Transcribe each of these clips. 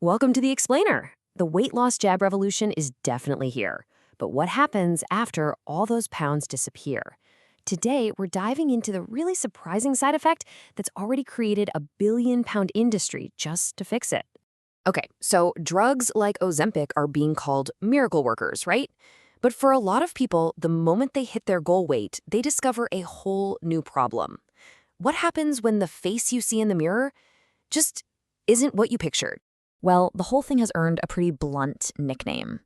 Welcome to the Explainer. The weight loss jab revolution is definitely here. But what happens after all those pounds disappear? Today, we're diving into the really surprising side effect that's already created a billion-pound industry just to fix it. Okay, so drugs like Ozempic are being called miracle workers, right? But for a lot of people, the moment they hit their goal weight, they discover a whole new problem. What happens when the face you see in the mirror just isn't what you pictured? Well, the whole thing has earned a pretty blunt nickname: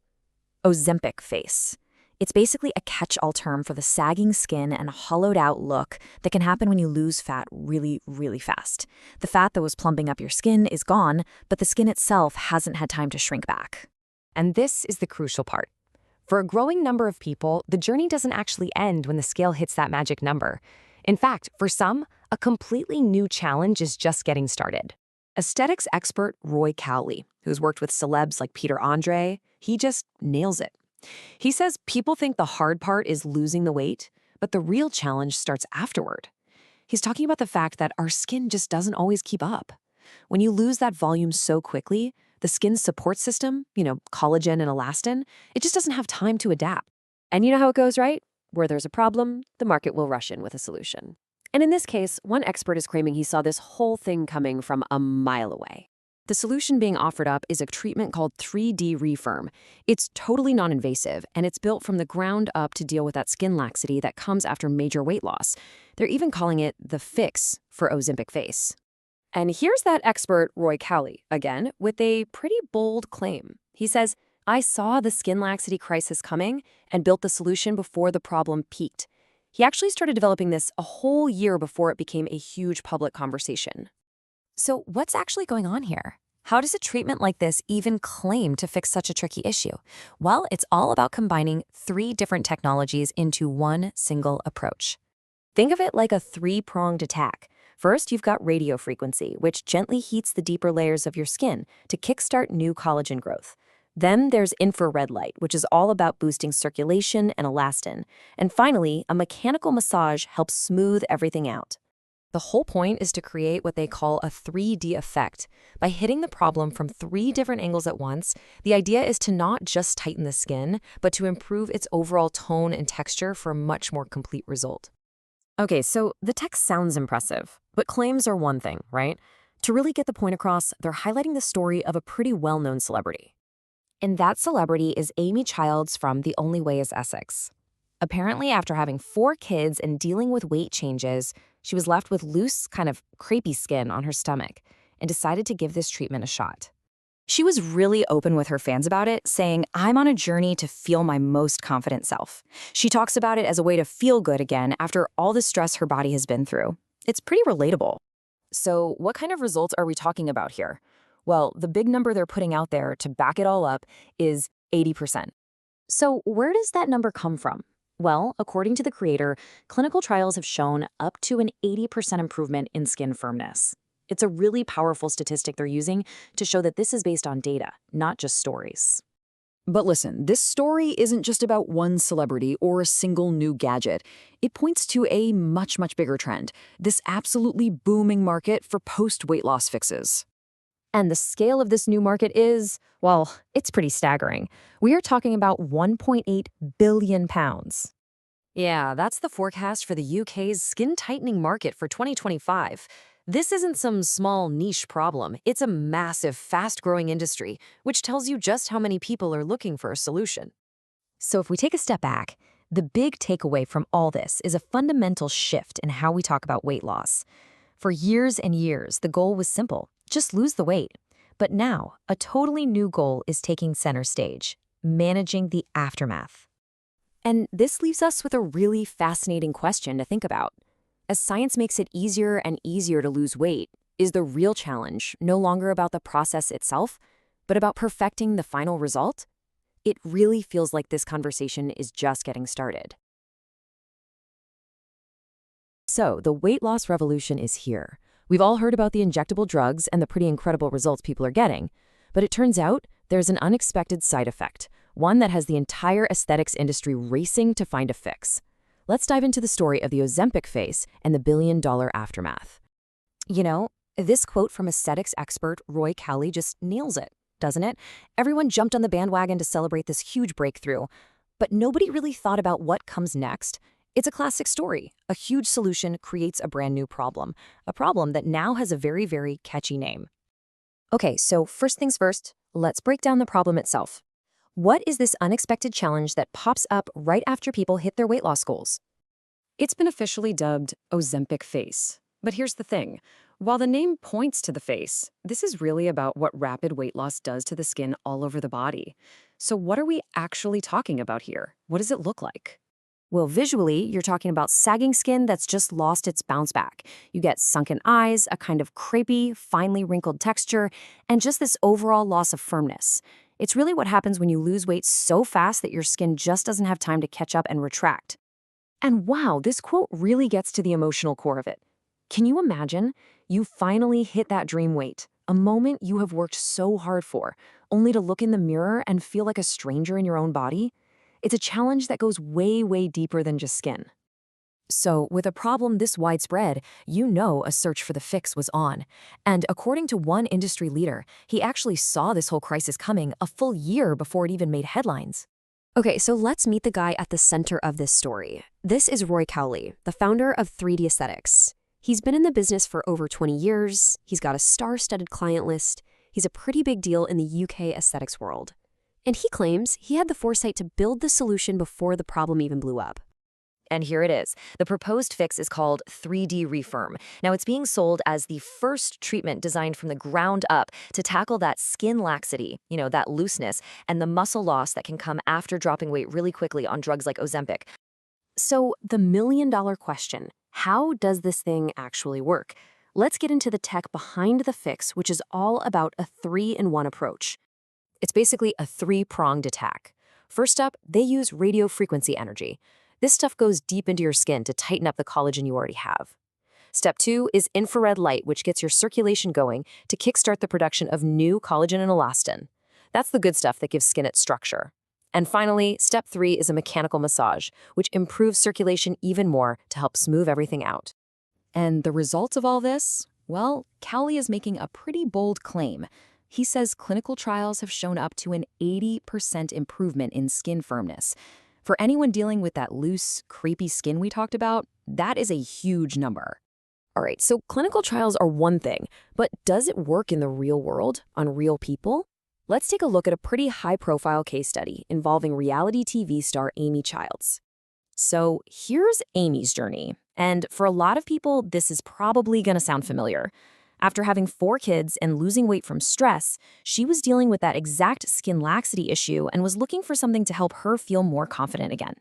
Ozempic face. It's basically a catch-all term for the sagging skin and hollowed-out look that can happen when you lose fat really, really fast. The fat that was plumping up your skin is gone, but the skin itself hasn't had time to shrink back. And this is the crucial part. For a growing number of people, the journey doesn't actually end when the scale hits that magic number. In fact, for some, a completely new challenge is just getting started. Aesthetics expert Roy Cowley, who's worked with celebs like Peter Andre, he just nails it. He says people think the hard part is losing the weight, but the real challenge starts afterward. He's talking about the fact that our skin just doesn't always keep up. When you lose that volume so quickly, the skin's support system, collagen and elastin, it just doesn't have time to adapt. And you know how it goes, right? Where there's a problem, the market will rush in with a solution. And in this case, one expert is claiming he saw this whole thing coming from a mile away. The solution being offered up is a treatment called 3D Refirm. It's totally non-invasive, and it's built from the ground up to deal with that skin laxity that comes after major weight loss. They're even calling it the fix for Ozempic face. And here's that expert Roy Cowley, again, with a pretty bold claim. He says, "I saw the skin laxity crisis coming and built the solution before the problem peaked." He actually started developing this a whole year before it became a huge public conversation. So what's actually going on here? How does a treatment like this even claim to fix such a tricky issue? Well, it's all about combining 3 different technologies into one single approach. Think of it like a 3-pronged attack. First, you've got radio frequency, which gently heats the deeper layers of your skin to kickstart new collagen growth. Then there's infrared light, which is all about boosting circulation and elastin. And finally, a mechanical massage helps smooth everything out. The whole point is to create what they call a 3D effect. By hitting the problem from 3 different angles at once, the idea is to not just tighten the skin, but to improve its overall tone and texture for a much more complete result. Okay, so the text sounds impressive, but claims are one thing, right? To really get the point across, they're highlighting the story of a pretty well-known celebrity. And that celebrity is Amy Childs from The Only Way is Essex. Apparently, after having 4 kids and dealing with weight changes, she was left with loose, kind of crepey skin on her stomach and decided to give this treatment a shot. She was really open with her fans about it, saying, "I'm on a journey to feel my most confident self." She talks about it as a way to feel good again after all the stress her body has been through. It's pretty relatable. So what kind of results are we talking about here? Well, the big number they're putting out there to back it all up is 80%. So where does that number come from? Well, according to the creator, clinical trials have shown up to an 80% improvement in skin firmness. It's a really powerful statistic they're using to show that this is based on data, not just stories. But listen, this story isn't just about one celebrity or a single new gadget. It points to a much, much bigger trend, this absolutely booming market for post-weight loss fixes. And the scale of this new market is, well, it's pretty staggering. We are talking about 1.8 billion pounds. Yeah, that's the forecast for the UK's skin tightening market for 2025. This isn't some small niche problem. It's a massive, fast-growing industry, which tells you just how many people are looking for a solution. So if we take a step back, the big takeaway from all this is a fundamental shift in how we talk about weight loss. For years and years, the goal was simple: just lose the weight. But now, a totally new goal is taking center stage: managing the aftermath. And this leaves us with a really fascinating question to think about. As science makes it easier and easier to lose weight, is the real challenge no longer about the process itself, but about perfecting the final result? It really feels like this conversation is just getting started. So, the weight loss revolution is here. We've all heard about the injectable drugs and the pretty incredible results people are getting. But it turns out there's an unexpected side effect, one that has the entire aesthetics industry racing to find a fix. Let's dive into the story of the Ozempic face and the billion-dollar aftermath. You know, this quote from aesthetics expert Roy Cowley just nails it. doesn't it? Everyone jumped on the bandwagon to celebrate this huge breakthrough. But nobody really thought about what comes next. It's a classic story. A huge solution creates a brand new problem, a problem that now has a very, very catchy name. Okay, so first things first, let's break down the problem itself. What is this unexpected challenge that pops up right after people hit their weight loss goals? It's been officially dubbed Ozempic face. But here's the thing. While the name points to the face, this is really about what rapid weight loss does to the skin all over the body. So what are we actually talking about here? What does it look like? Well, visually, you're talking about sagging skin that's just lost its bounce back. You get sunken eyes, a kind of crepey, finely wrinkled texture, and just this overall loss of firmness. It's really what happens when you lose weight so fast that your skin just doesn't have time to catch up and retract. And wow, this quote really gets to the emotional core of it. Can you imagine? You finally hit that dream weight, a moment you have worked so hard for, only to look in the mirror and feel like a stranger in your own body? It's a challenge that goes way, way deeper than just skin. So, with a problem this widespread, you know a search for the fix was on. And according to one industry leader, he actually saw this whole crisis coming a full year before it even made headlines. Okay, so let's meet the guy at the center of this story. This is Roy Cowley, the founder of 3D Aesthetics. He's been in the business for over 20 years, he's got a star-studded client list, he's a pretty big deal in the UK aesthetics world. And he claims he had the foresight to build the solution before the problem even blew up. And here it is. The proposed fix is called 3D Refirm. Now, it's being sold as the first treatment designed from the ground up to tackle that skin laxity, that looseness, and the muscle loss that can come after dropping weight really quickly on drugs like Ozempic. So, the million-dollar question, how does this thing actually work? Let's get into the tech behind the fix, which is all about a 3-in-1 approach. It's basically a 3-pronged attack. First up, they use radio frequency energy. This stuff goes deep into your skin to tighten up the collagen you already have. Step 2 is infrared light, which gets your circulation going to kickstart the production of new collagen and elastin. That's the good stuff that gives skin its structure. And finally, step 3 is a mechanical massage, which improves circulation even more to help smooth everything out. And the result of all this? Well, Cowley is making a pretty bold claim. He says clinical trials have shown up to an 80% improvement in skin firmness. For anyone dealing with that loose, crepey skin we talked about, that is a huge number. All right, so clinical trials are one thing, but does it work in the real world, on real people? Let's take a look at a pretty high-profile case study involving reality TV star Amy Childs. So here's Amy's journey, and for a lot of people, this is probably going to sound familiar. After having 4 kids and losing weight from stress, she was dealing with that exact skin laxity issue and was looking for something to help her feel more confident again.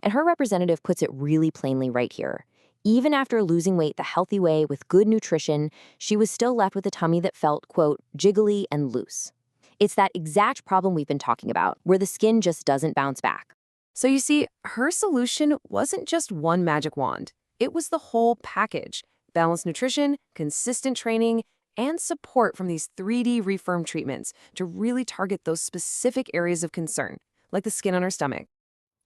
And her representative puts it really plainly right here. Even after losing weight the healthy way with good nutrition, she was still left with a tummy that felt, quote, jiggly and loose. It's that exact problem we've been talking about, where the skin just doesn't bounce back. So you see, her solution wasn't just one magic wand. It was the whole package. Balanced nutrition, consistent training, and support from these 3D Refirm treatments to really target those specific areas of concern, like the skin on her stomach.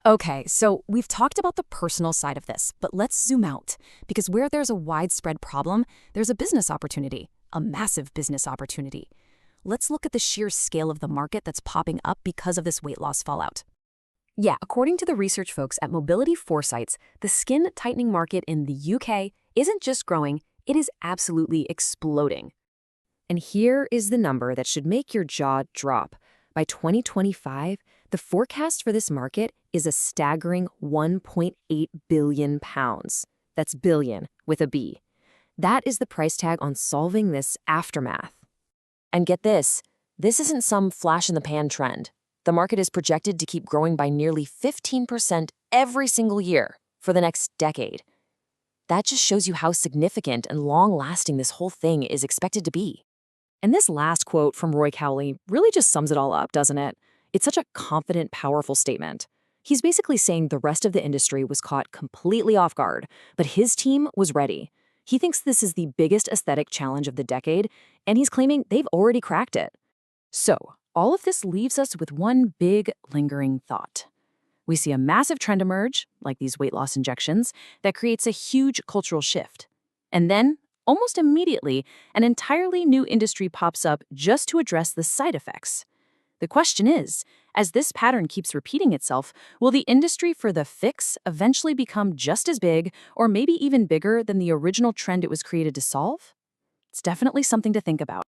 Okay, so we've talked about the personal side of this, but let's zoom out, because where there's a widespread problem, there's a business opportunity, a massive business opportunity. Let's look at the sheer scale of the market that's popping up because of this weight loss fallout. Yeah, according to the research folks at Mobility Foresights, the skin tightening market in the UK isn't just growing, it is absolutely exploding. And here is the number that should make your jaw drop. By 2025, the forecast for this market is a staggering £1.8 billion. That's billion with a B. That is the price tag on solving this aftermath. And get this isn't some flash-in-the-pan trend. The market is projected to keep growing by nearly 15% every single year for the next decade. That just shows you how significant and long-lasting this whole thing is expected to be. And this last quote from Roy Cowley really just sums it all up, doesn't it? It's such a confident, powerful statement. He's basically saying the rest of the industry was caught completely off guard, but his team was ready. He thinks this is the biggest aesthetic challenge of the decade, and he's claiming they've already cracked it. So, all of this leaves us with one big, lingering thought. We see a massive trend emerge, like these weight loss injections, that creates a huge cultural shift. And then, almost immediately, an entirely new industry pops up just to address the side effects. The question is, as this pattern keeps repeating itself, will the industry for the fix eventually become just as big or maybe even bigger than the original trend it was created to solve? It's definitely something to think about.